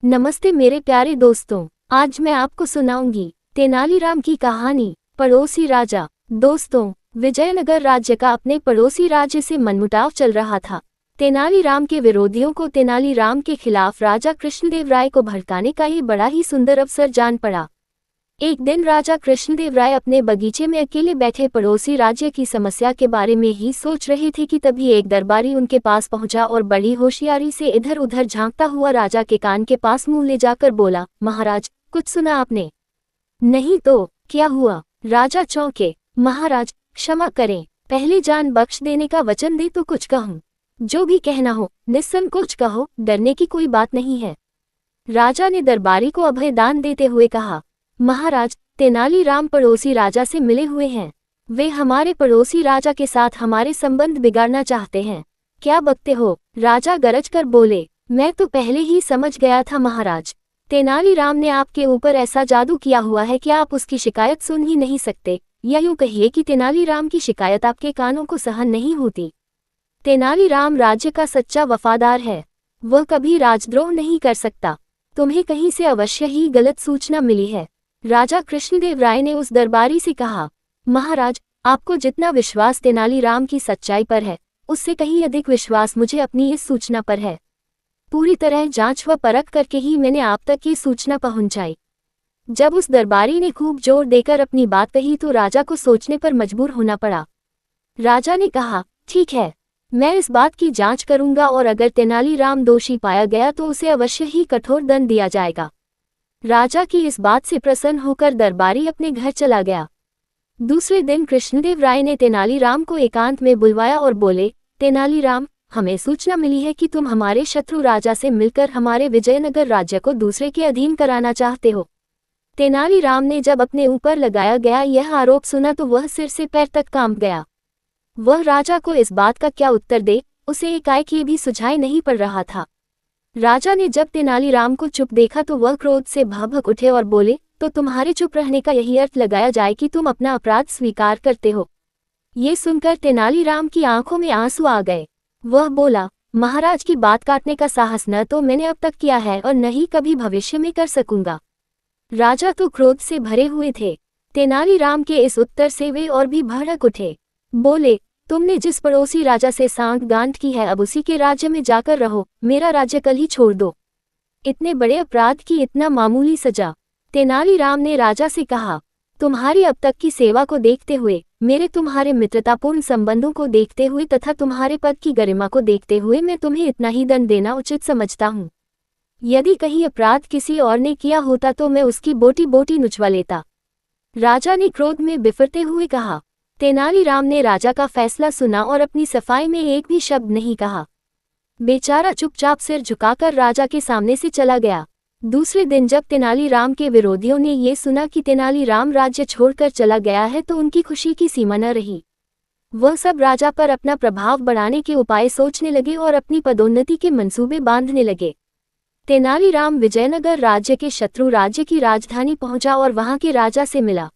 नमस्ते मेरे प्यारे दोस्तों। आज मैं आपको सुनाऊंगी तेनालीराम की कहानी, पड़ोसी राजा। दोस्तों, विजयनगर राज्य का अपने पड़ोसी राज्य से मनमुटाव चल रहा था। तेनालीराम के विरोधियों को तेनालीराम के खिलाफ राजा कृष्णदेव राय को भड़काने का ये बड़ा ही सुंदर अवसर जान पड़ा। एक दिन राजा कृष्णदेव राय अपने बगीचे में अकेले बैठे पड़ोसी राज्य की समस्या के बारे में ही सोच रहे थे कि तभी एक दरबारी उनके पास पहुंचा और बड़ी होशियारी से इधर उधर झांकता हुआ राजा के कान के पास मुंह ले जाकर बोला, महाराज, कुछ सुना आपने? नहीं तो क्या हुआ? राजा चौंके। महाराज, क्षमा करें, पहले जान बख्श देने का वचन दे तो कुछ कहूँ। जो भी कहना हो निस्संकोच कहो, डरने की कोई बात नहीं है। राजा ने दरबारी को अभय दान देते हुए कहा, महाराज, तेनालीराम पड़ोसी राजा से मिले हुए हैं। वे हमारे पड़ोसी राजा के साथ हमारे संबंध बिगाड़ना चाहते हैं। क्या बकते हो? राजा गरज कर बोले, मैं तो पहले ही समझ गया था महाराज। तेनालीराम ने आपके ऊपर ऐसा जादू किया हुआ है कि आप उसकी शिकायत सुन ही नहीं सकते, या यूं कहिए कि तेनालीराम की शिकायत आपके कानों को सहन नहीं होती। तेनालीराम राज्य का सच्चा वफादार है, वह कभी राजद्रोह नहीं कर सकता। तुम्हें कहीं से अवश्य ही गलत सूचना मिली है। राजा कृष्णदेव राय ने उस दरबारी से कहा, महाराज, आपको जितना विश्वास तेनालीराम की सच्चाई पर है, उससे कहीं अधिक विश्वास मुझे अपनी इस सूचना पर है। पूरी तरह जांच व परख करके ही मैंने आप तक ये सूचना पहुंचाई। जब उस दरबारी ने खूब जोर देकर अपनी बात कही तो राजा को सोचने पर मजबूर होना पड़ा। राजा ने कहा, ठीक है, मैं इस बात की जांच करूंगा और अगर तेनालीराम दोषी पाया गया तो उसे अवश्य ही कठोर दंड दिया जाएगा। राजा की इस बात से प्रसन्न होकर दरबारी अपने घर चला गया। दूसरे दिन कृष्णदेव राय ने तेनालीराम को एकांत में बुलवाया और बोले, तेनालीराम, हमें सूचना मिली है कि तुम हमारे शत्रु राजा से मिलकर हमारे विजयनगर राज्य को दूसरे के अधीन कराना चाहते हो। तेनालीराम ने जब अपने ऊपर लगाया गया यह आरोप सुना तो वह सिर से पैर तक कांप गया। वह राजा को इस बात का क्या उत्तर दे, उसे एकाएक ये भी सुझाई नहीं पड़ रहा था। राजा ने जब तेनालीराम को चुप देखा तो वह क्रोध से भभक उठे और बोले, तो तुम्हारे चुप रहने का यही अर्थ लगाया जाए कि तुम अपना अपराध स्वीकार करते हो। ये सुनकर तेनालीराम की आंखों में आंसू आ गए। वह बोला, महाराज की बात काटने का साहस न तो मैंने अब तक किया है और न ही कभी भविष्य में कर सकूंगा। राजा तो क्रोध से भरे हुए थे। तेनालीराम के इस उत्तर से वे और भी भड़क उठे। बोले, तुमने जिस पड़ोसी राजा से सांठ-गांठ की है अब उसी के राज्य में जाकर रहो, मेरा राज्य कल ही छोड़ दो। इतने बड़े अपराध की इतना मामूली सजा। तेनालीराम ने राजा से कहा, तुम्हारी अब तक की सेवा को देखते हुए, मेरे तुम्हारे मित्रतापूर्ण संबंधों को देखते हुए तथा तुम्हारे पद की गरिमा को देखते हुए मैं तुम्हें इतना ही दंड देना उचित समझता हूँ। यदि कहीं अपराध किसी और ने किया होता तो मैं उसकी बोटी बोटी नुचवा लेता। राजा ने क्रोध में बिफरते हुए कहा। तेनालीराम ने राजा का फैसला सुना और अपनी सफाई में एक भी शब्द नहीं कहा। बेचारा चुपचाप सिर झुकाकर राजा के सामने से चला गया। दूसरे दिन जब तेनालीराम के विरोधियों ने ये सुना कि तेनालीराम राज्य छोड़कर चला गया है तो उनकी खुशी की सीमा न रही। वह सब राजा पर अपना प्रभाव बढ़ाने के उपाय सोचने लगे और अपनी पदोन्नति के मंसूबे बांधने लगे। तेनालीराम विजयनगर राज्य के शत्रु राज्य की राजधानी पहुंचा और वहां के राजा से मिला।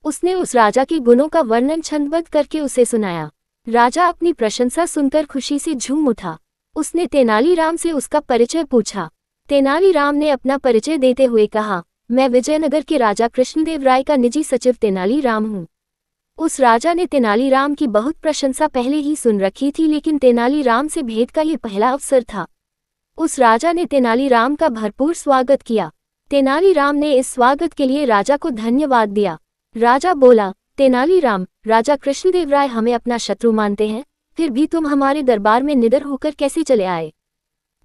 उसने उस राजा के गुणों का वर्णन छंदबद्ध करके उसे सुनाया। राजा अपनी प्रशंसा सुनकर खुशी से झूम उठा। उसने तेनालीराम से उसका परिचय पूछा। तेनालीराम ने अपना परिचय देते हुए कहा, मैं विजयनगर के राजा कृष्णदेव राय का निजी सचिव तेनालीराम हूँ। उस राजा ने तेनालीराम की बहुत प्रशंसा पहले ही सुन रखी थी, लेकिन तेनालीराम से भेंट का ये पहला अवसर था। उस राजा ने तेनालीराम का भरपूर स्वागत किया। तेनालीराम ने इस स्वागत के लिए राजा को धन्यवाद दिया। राजा बोला, तेनालीराम, राजा कृष्णदेव राय हमें अपना शत्रु मानते हैं, फिर भी तुम हमारे दरबार में निडर होकर कैसे चले आए?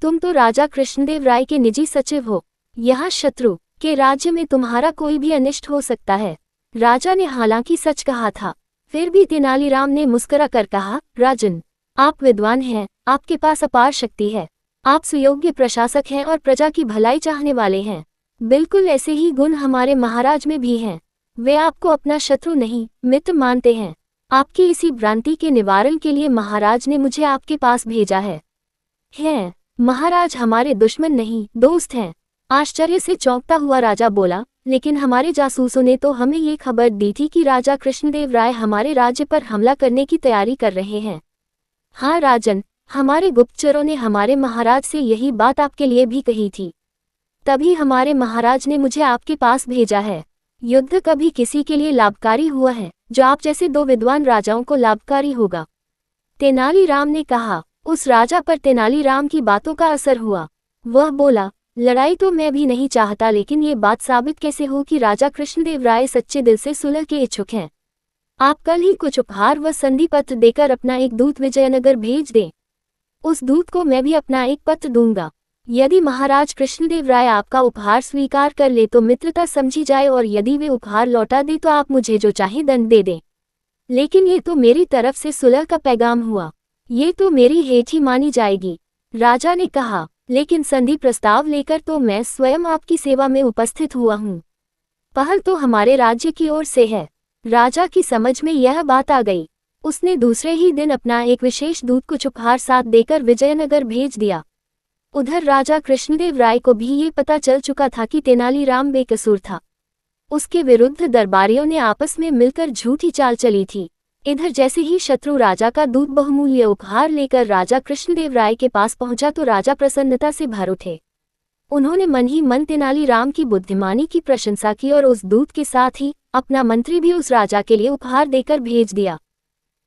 तुम तो राजा कृष्णदेव राय के निजी सचिव हो। यहाँ शत्रु के राज्य में तुम्हारा कोई भी अनिष्ट हो सकता है। राजा ने हालांकि सच कहा था, फिर भी तेनालीराम ने मुस्कुरा कर कहा, राजन, आप विद्वान हैं, आपके पास अपार शक्ति है, आप सुयोग्य प्रशासक हैं और प्रजा की भलाई चाहने वाले हैं। बिल्कुल ऐसे ही गुण हमारे महाराज में भी हैं। वे आपको अपना शत्रु नहीं, मित्र मानते हैं। आपकी इसी भ्रांति के निवारण के लिए महाराज ने मुझे आपके पास भेजा है। महाराज हमारे दुश्मन नहीं, दोस्त हैं। आश्चर्य से चौंकता हुआ राजा बोला, लेकिन हमारे जासूसों ने तो हमें ये खबर दी थी कि राजा कृष्णदेव राय हमारे राज्य पर हमला करने की तैयारी कर रहे हैं। हाँ राजन, हमारे गुप्तचरों ने हमारे महाराज से यही बात आपके लिए भी कही थी। तभी हमारे महाराज ने मुझे आपके पास भेजा है। युद्ध कभी किसी के लिए लाभकारी हुआ है जो आप जैसे दो विद्वान राजाओं को लाभकारी होगा। तेनालीराम ने कहा। उस राजा पर तेनालीराम की बातों का असर हुआ। वह बोला, लड़ाई तो मैं भी नहीं चाहता, लेकिन ये बात साबित कैसे हो कि राजा कृष्णदेव राय सच्चे दिल से सुलह के इच्छुक हैं। आप कल ही कुछ उपहार व संधि पत्र देकर अपना एक दूत विजयनगर भेज दें। उस दूत को मैं भी अपना एक पत्र दूंगा। यदि महाराज कृष्णदेव राय आपका उपहार स्वीकार कर ले तो मित्रता समझी जाए, और यदि वे उपहार लौटा दे तो आप मुझे जो चाहे दंड दे दें। लेकिन ये तो मेरी तरफ से सुलह का पैगाम हुआ, ये तो मेरी हेठ ही मानी जाएगी। राजा ने कहा, लेकिन संधि प्रस्ताव लेकर तो मैं स्वयं आपकी सेवा में उपस्थित हुआ हूँ। पहल तो हमारे राज्य की ओर से है। राजा की समझ में यह बात आ गई। उसने दूसरे ही दिन अपना एक विशेष दूत कुछ उपहार साथ देकर विजयनगर भेज दिया। उधर राजा कृष्णदेव राय को भी ये पता चल चुका था कि तेनालीराम बेकसूर था। उसके विरुद्ध दरबारियों ने आपस में मिलकर झूठी चाल चली थी। इधर जैसे ही शत्रु राजा का दूत बहुमूल्य उपहार लेकर राजा कृष्णदेव राय के पास पहुंचा तो राजा प्रसन्नता से भर उठे। उन्होंने मन ही मन तेनालीराम की बुद्धिमानी की प्रशंसा की और उस दूत के साथ ही अपना मंत्री भी उस राजा के लिए उपहार देकर भेज दिया।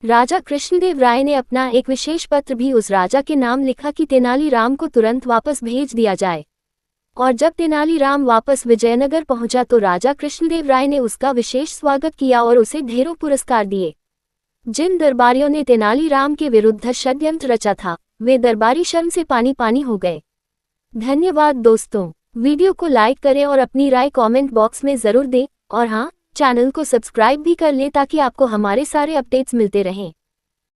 राजा कृष्णदेव राय ने अपना एक विशेष पत्र भी उस राजा के नाम लिखा कि तेनालीराम को तुरंत वापस भेज दिया जाए। और जब तेनालीराम वापस विजयनगर पहुंचा तो राजा कृष्णदेव राय ने उसका विशेष स्वागत किया और उसे ढेरों पुरस्कार दिए। जिन दरबारियों ने तेनालीराम के विरुद्ध षड्यंत्र रचा था, वे दरबारी शर्म से पानी पानी हो गए। धन्यवाद दोस्तों। वीडियो को लाइक करें और अपनी राय कमेंट बॉक्स में ज़रूर दें, और हाँ, चैनल को सब्सक्राइब भी कर लें ताकि आपको हमारे सारे अपडेट्स मिलते रहें।